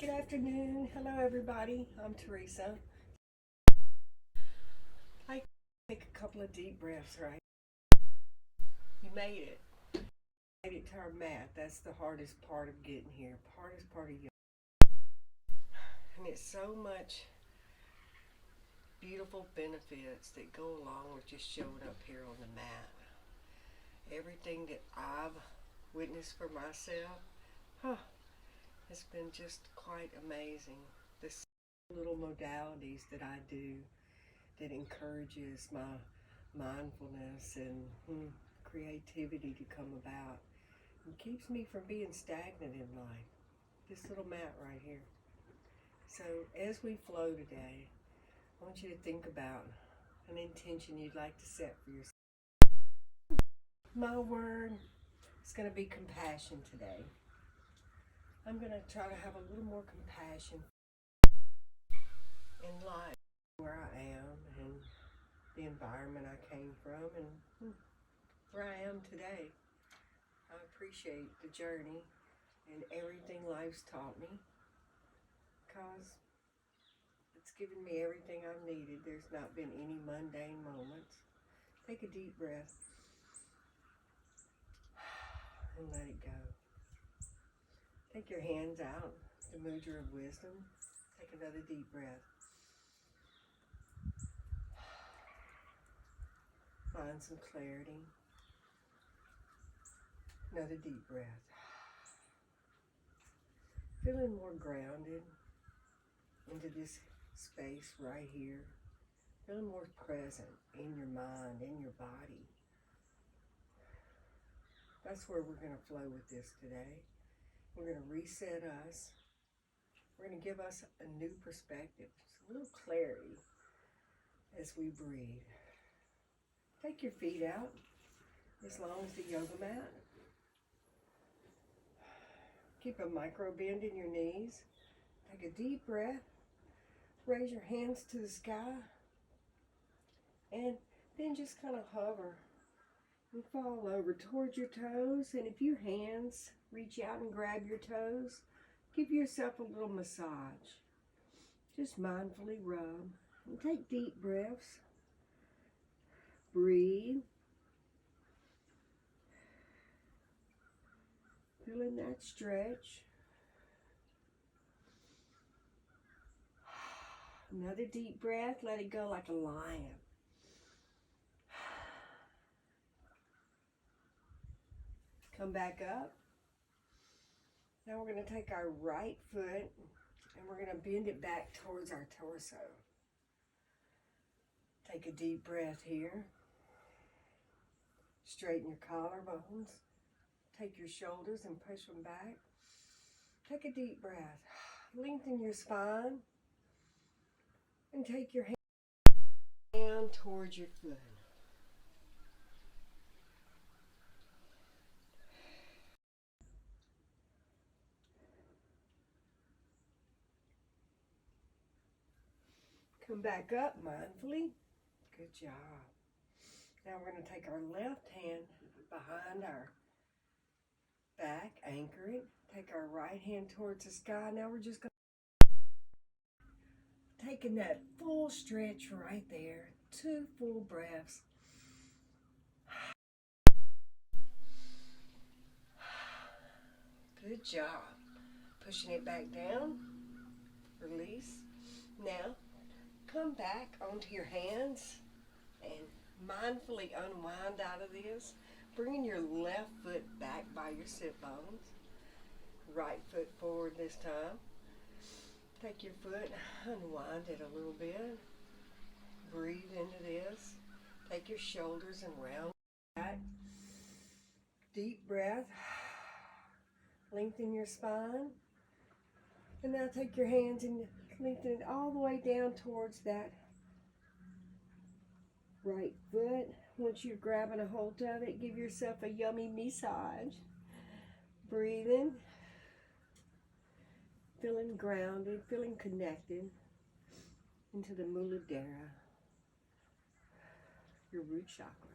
Good afternoon. Hello, everybody. I'm Teresa. I take a couple of deep breaths, right? You made it. Made it to our mat. That's the hardest part of getting here. Hardest part of yoga. And it's so much beautiful benefits that go along with just showing up here on the mat. Everything that I've witnessed for myself, it's been just quite amazing. The little modalities that I do that encourages my mindfulness and creativity to come about and keeps me from being stagnant in life. This little mat right here. So as we flow today, I want you to think about an intention you'd like to set for yourself. My word is going to be compassion today. I'm going to try to have a little more compassion in life, where I am and the environment I came from and where I am today. I appreciate the journey and everything life's taught me because it's given me everything I've needed. There's not been any mundane moments. Take a deep breath and let it go. Take your hands out, the mudra of wisdom. Take another deep breath. Find some clarity. Another deep breath. Feeling more grounded into this space right here. Feeling more present in your mind, in your body. That's where we're going to flow with this today. We're going to reset us. We're going to give us a new perspective, a little clarity as we breathe. Take your feet out as long as the yoga mat. Keep a micro bend in your knees. Take a deep breath. Raise your hands to the sky. And then just kind of hover and fall over towards your toes. And if your hands reach out and grab your toes, give yourself a little massage. Just mindfully rub and take deep breaths. Breathe. Feeling that stretch. Another deep breath. Let it go like a lion. Come back up. Now we're going to take our right foot and we're going to bend it back towards our torso. Take a deep breath here. Straighten your collarbones. Take your shoulders and push them back. Take a deep breath. Lengthen your spine. And take your hand down towards your foot. Come back up mindfully. Good job. Now we're going to take our left hand behind our back, anchor it. Take our right hand towards the sky. Now we're just going to taking that full stretch right there. 2 full breaths. Good job. Pushing it back down. Release. Now come back onto your hands and mindfully unwind out of this. Bringing your left foot back by your sit bones. Right foot forward this time. Take your foot, unwind it a little bit. Breathe into this. Take your shoulders and round back. Deep breath. Lengthen your spine. And now take your hands and lengthen it all the way down towards that right foot. Once you're grabbing a hold of it, give yourself a yummy massage. Breathing. Feeling grounded, feeling connected into the Muladhara, your root chakra.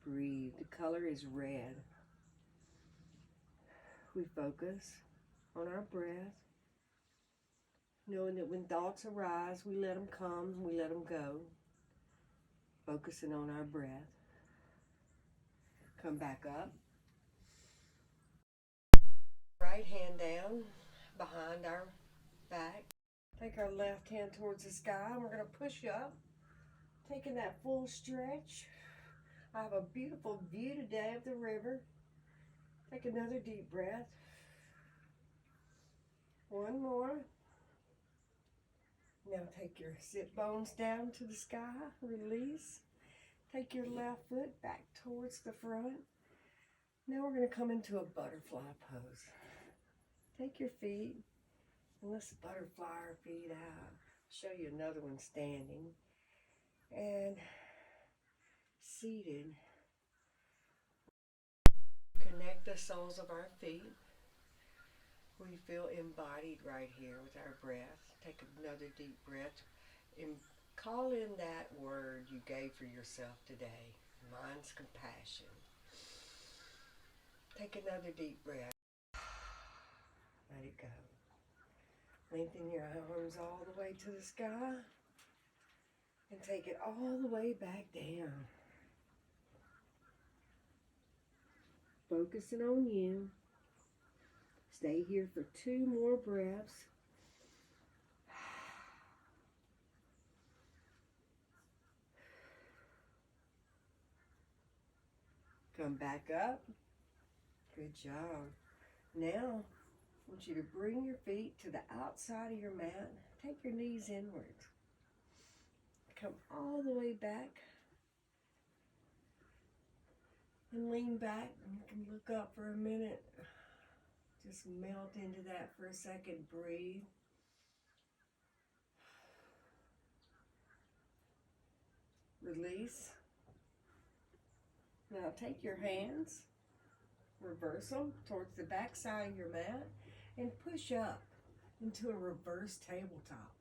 Breathe. The color is red. We focus on our breath. Knowing that when thoughts arise, we let them come, we let them go. Focusing on our breath. Come back up. Right hand down behind our back. Take our left hand towards the sky, and we're going to push up. Taking that full stretch. I have a beautiful view today of the river. Take another deep breath. One more. Now take your sit bones down to the sky. Release. Take your left foot back towards the front. Now we're going to come into a butterfly pose. Take your feet and let's butterfly our feet out. Show you another one standing. And seated. Connect the soles of our feet. We feel embodied right here with our breath. Take another deep breath and call in that word you gave for yourself today. Mine's compassion. Take another deep breath. Let it go. Lengthen your arms all the way to the sky and take it all the way back down. Focusing on you. Stay here for 2 more breaths. Come back up. Good job. Now, I want you to bring your feet to the outside of your mat. Take your knees inwards. Come all the way back. And lean back. And you can look up for a minute. Just melt into that for a second. Breathe. Release. Now take your hands, reverse them towards the back side of your mat, and push up into a reverse tabletop.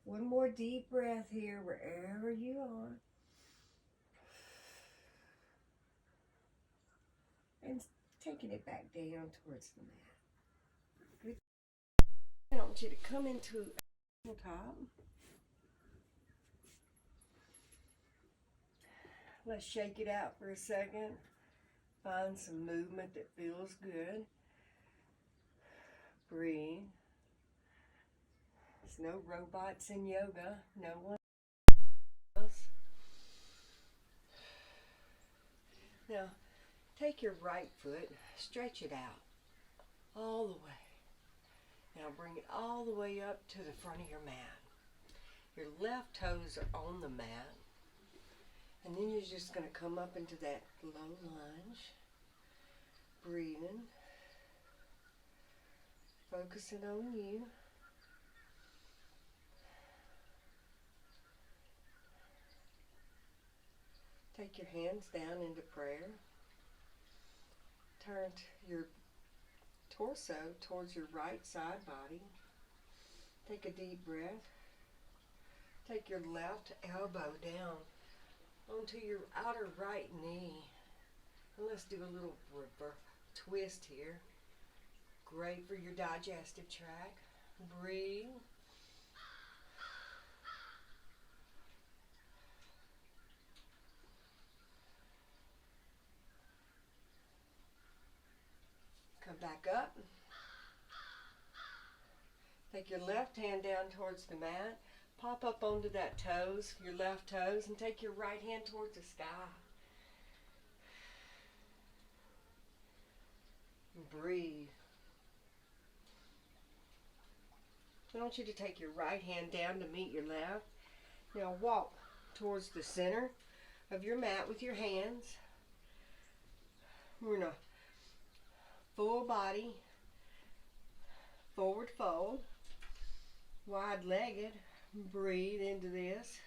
One more deep breath here, wherever you are. And taking it back down towards the mat. Good. I want you to come into a tabletop. Let's shake it out for a second. Find some movement that feels good. Breathe. There's no robots in yoga. No one else. Now, take your right foot, stretch it out all the way. Now bring it all the way up to the front of your mat. Your left toes are on the mat. And then you're just going to come up into that low lunge. Breathing. Focusing on you. Take your hands down into prayer. Turn your torso towards your right side body. Take a deep breath. Take your left elbow down onto your outer right knee. And let's do a little twist here. Great for your digestive tract. Breathe. Come back up. Take your left hand down towards the mat. Pop up onto that toes, your left toes, and take your right hand towards the sky. Breathe. I want you to take your right hand down to meet your left. Now walk towards the center of your mat with your hands. We're in a full body, forward fold, wide-legged. Breathe into this.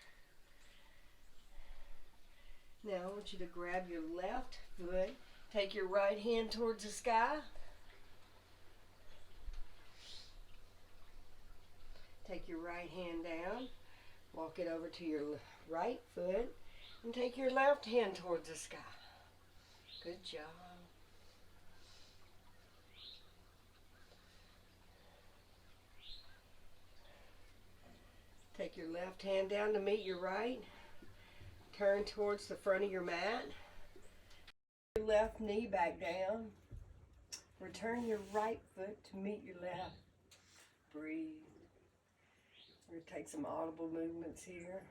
Now I want you to grab your left foot, take your right hand towards the sky. Take your right hand down, walk it over to your right foot, and take your left hand towards the sky. Good job. Take your left hand down to meet your right. Turn towards the front of your mat. Your left knee back down. Return your right foot to meet your left. Breathe. We're going to take some audible movements here.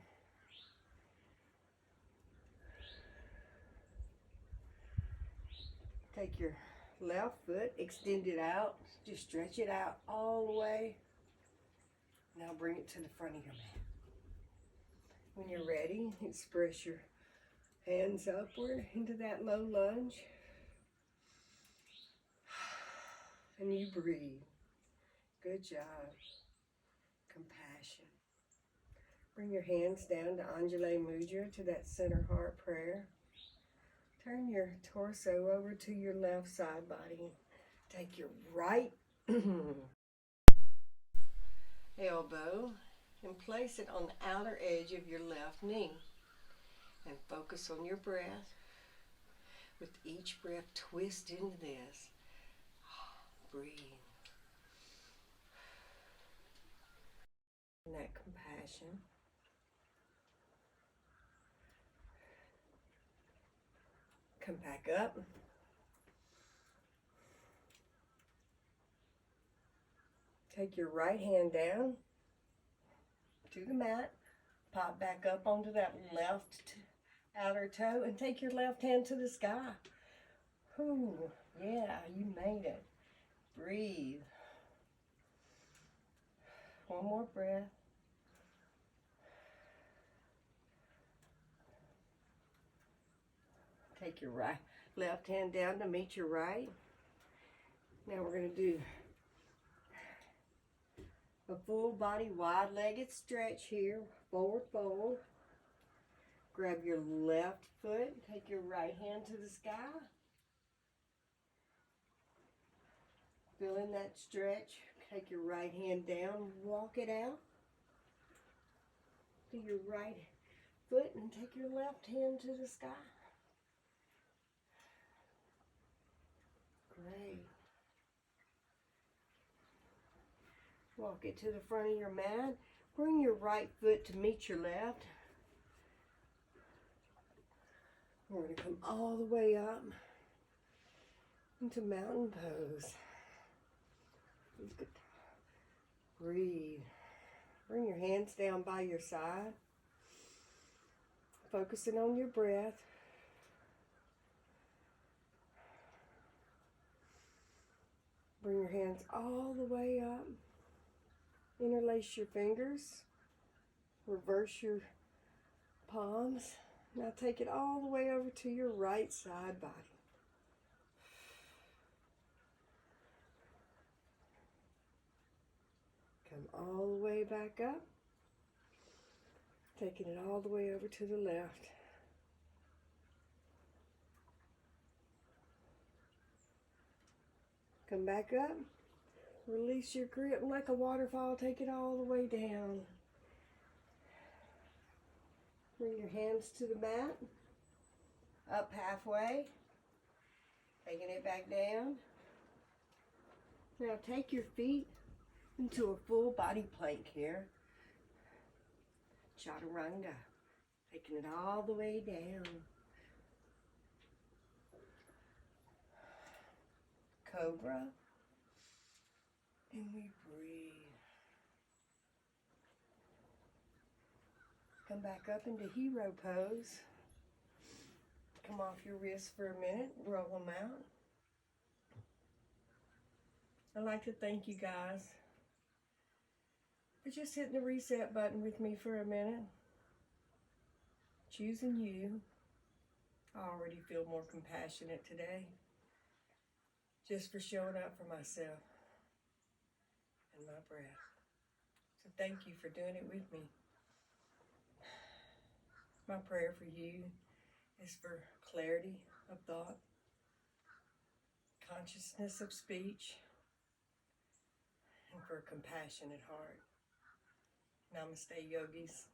Take your left foot, extend it out. Just stretch it out all the way. Now bring it to the front of your mat. When you're ready, express your hands upward into that low lunge. And you breathe. Good job. Compassion. Bring your hands down to Anjali Mudra, to that center heart prayer. Turn your torso over to your left side body. Take your right elbow and place it on the outer edge of your left knee. And focus on your breath. With each breath, twist into this. Breathe. And that compassion. Come back up. Take your right hand down to the mat. Pop back up onto that left outer toe and take your left hand to the sky. Ooh, yeah, you made it. Breathe. One more breath. Take your left hand down to meet your right. Now we're going to do a full body wide-legged stretch here. Forward fold. Grab your left foot. Take your right hand to the sky. Feel in that stretch. Take your right hand down. Walk it out. Do your right foot and take your left hand to the sky. Great. Walk it to the front of your mat. Bring your right foot to meet your left. We're going to come all the way up into mountain pose. Breathe. Bring your hands down by your side. Focusing on your breath. Bring your hands all the way up. Interlace your fingers. Reverse your palms. Now take it all the way over to your right side body. Come all the way back up. Taking it all the way over to the left. Come back up. Release your grip like a waterfall. Take it all the way down. Bring your hands to the mat. Up halfway. Taking it back down. Now take your feet into a full body plank here. Chaturanga. Taking it all the way down. Cobra. And we breathe. Come back up into hero pose. Come off your wrists for a minute. Roll them out. I'd like to thank you guys for just hitting the reset button with me for a minute. Choosing you. I already feel more compassionate today. Just for showing up for myself and my breath. So thank you for doing it with me. My prayer for you is for clarity of thought, consciousness of speech, and for a compassionate heart. Namaste, yogis.